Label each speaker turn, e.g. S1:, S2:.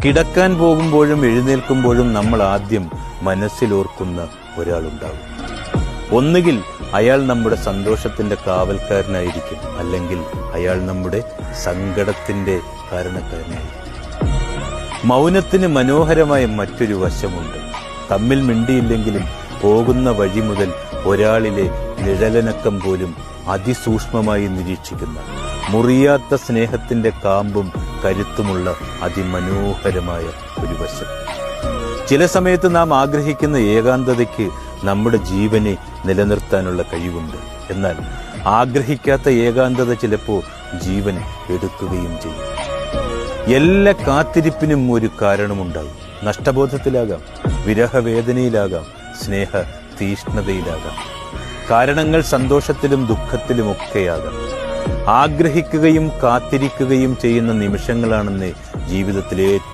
S1: കിടക്കാൻ പോകുമ്പോഴും എഴുന്നേൽക്കുമ്പോഴും നമ്മൾ ആദ്യം മനസ്സിലോർക്കുന്ന ഒരാളുണ്ടാകും. ഒന്നുകിൽ അയാൾ നമ്മുടെ സന്തോഷത്തിന്റെ കാവൽക്കാരനായിരിക്കും, അല്ലെങ്കിൽ അയാൾ നമ്മുടെ സങ്കടത്തിന്റെ കാരണക്കാരനായിരിക്കും. മൗനത്തിന് മനോഹരമായ മറ്റൊരു വശമുണ്ട്. തമ്മിൽ മിണ്ടിയില്ലെങ്കിലും പോകുന്ന വഴി മുതൽ ഒരാളിലെ നിഴലനക്കം പോലും അതിസൂക്ഷ്മമായി നിരീക്ഷിക്കുന്ന, മുറിയാത്ത സ്നേഹത്തിന്റെ കാമ്പും കരുത്തുമുള്ള അതിമനോഹരമായ ഒരു വശം. ചില സമയത്ത് നാം ആഗ്രഹിക്കുന്ന ഏകാന്തതയ്ക്ക് നമ്മുടെ ജീവനെ നിലനിർത്താനുള്ള കഴിവുണ്ട്. എന്നാൽ ആഗ്രഹിക്കാത്ത ഏകാന്തത ചിലപ്പോൾ ജീവൻ എടുക്കുകയും ചെയ്യും. എല്ലാ കാത്തിരിപ്പിനും ഒരു കാരണമുണ്ടാകും. നഷ്ടബോധത്തിലാകാം, വിരഹവേദനയിലാകാം, സ്നേഹ തീഷ്ണതയിലാകാം. കാരണങ്ങൾ സന്തോഷത്തിലും ദുഃഖത്തിലുമൊക്കെയാകാം. ആഗ്രഹിക്കുകയും കാത്തിരിക്കുകയും ചെയ്യുന്ന നിമിഷങ്ങളാണെന്ന് ജീവിതത്തിലെ